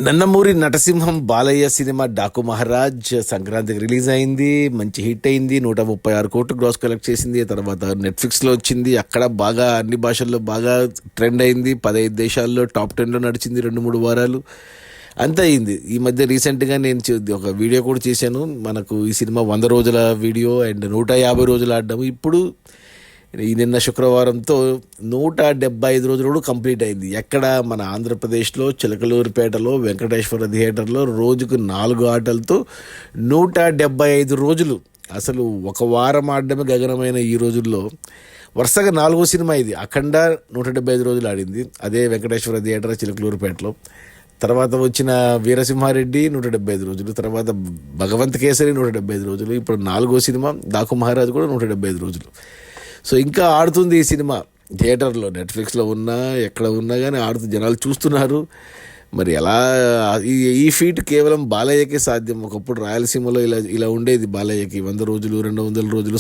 Nandamuri నటసింహం Balayya cinema Daaku Maharaj సంక్రాంతికి release అయింది. మంచి హిట్ అయింది. 136 కోట్లు గ్రాస్ కలెక్ట్ చేసింది. తర్వాత నెట్ఫ్లిక్స్లో వచ్చింది. అక్కడ బాగా అన్ని భాషల్లో బాగా ట్రెండ్ అయింది. 15 దేశాల్లో టాప్ 10లో నడిచింది 2-3 వారాలు అంత అయింది. ఈ మధ్య రీసెంట్గా నేను ఒక వీడియో కూడా చేశాను. మనకు ఈ సినిమా 100 రోజుల వీడియో అండ్ 150 రోజులు ఆడడం. ఇప్పుడు ఈ నిన్న శుక్రవారంతో 175 రోజులు కూడా కంప్లీట్ అయింది. ఎక్కడ మన ఆంధ్రప్రదేశ్లో చిలకలూరిపేటలో వెంకటేశ్వర థియేటర్లో రోజుకు 4 ఆటలతో 175 రోజులు. అసలు ఒక వారం ఆడడమే గగనమైన ఈ రోజుల్లో వరుసగా 4వ సినిమా ఇది. అఖండ 175 రోజులు ఆడింది, అదే వెంకటేశ్వర థియేటర్ చిలకలూరిపేటలో. తర్వాత వచ్చిన వీరసింహారెడ్డి 175 రోజులు, తర్వాత భగవంత్ కేసరి 175 రోజులు, ఇప్పుడు 4వ సినిమా డాకు మహారాజ్ కూడా 175 రోజులు. సో ఇంకా ఆడుతుంది ఈ సినిమా థియేటర్లో, నెట్ఫ్లిక్స్లో ఉన్నా ఎక్కడ ఉన్నా కానీ ఆడుతూ జనాలు చూస్తున్నారు. మరి ఎలా ఈ ఫీట్ కేవలం బాలయ్యకే సాధ్యం. ఒకప్పుడు రాయలసీమలో ఇలా ఉండేది బాలయ్యకి. 100 రోజులు 200 రోజులు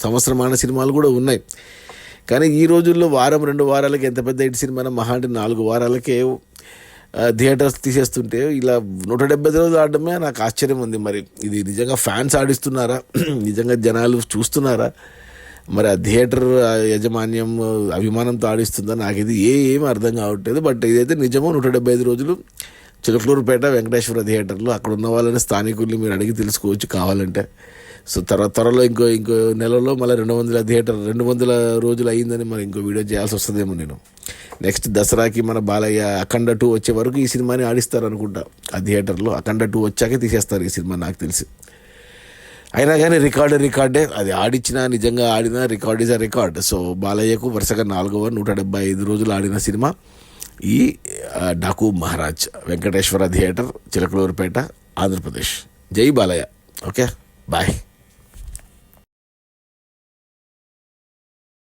సంవత్సరమాన సినిమాలు కూడా ఉన్నాయి. కానీ ఈ రోజుల్లో వారం 2 వారాలకి ఎంత పెద్ద హిట్ సినిమా మహా అంటే 4 వారాలకే థియేటర్స్ తీసేస్తుంటే ఇలా 175 రోజులు ఆడడమే నాకు ఆశ్చర్యం ఉంది. మరి ఇది నిజంగా ఫ్యాన్స్ ఆడిస్తున్నారా, నిజంగా జనాలు చూస్తున్నారా, మరి ఆ థియేటర్ యాజమాన్యం అభిమానంతో ఆడిస్తుందా, నాకు ఇది ఏమీ అర్థం కావట్లేదు. బట్ ఇదైతే నిజమో. 175 రోజులు చిలకలూరుపేట వెంకటేశ్వర థియేటర్లో. అక్కడ ఉన్న వాళ్ళని స్థానికుల్ని మీరు అడిగి తెలుసుకోవచ్చు కావాలంటే. సో త్వరలో ఇంకో నెలలో మళ్ళీ 200 రోజులు అయ్యిందని మరి ఇంకో వీడియో చేయాల్సి వస్తుందేమో నేను. నెక్స్ట్ దసరాకి మన బాలయ్య అఖండ 2 వచ్చే వరకు ఈ సినిమాని ఆడిస్తారు అనుకుంటా ఆ థియేటర్లో. అఖండ 2 వచ్చాకే తీసేస్తారు ఈ సినిమా నాకు తెలిసి. అయినా కానీ రికార్డే. అది ఆడిచ్చినా నిజంగా ఆడినా record is a record. So బాలయ్యకు వరుసగా 4వ 175 రోజులు ఆడిన సినిమా ఈ డాకు మహారాజ్, వెంకటేశ్వర థియేటర్, చిలకలూరుపేట, ఆంధ్రప్రదేశ్. జై బాలయ్య. Okay, bye.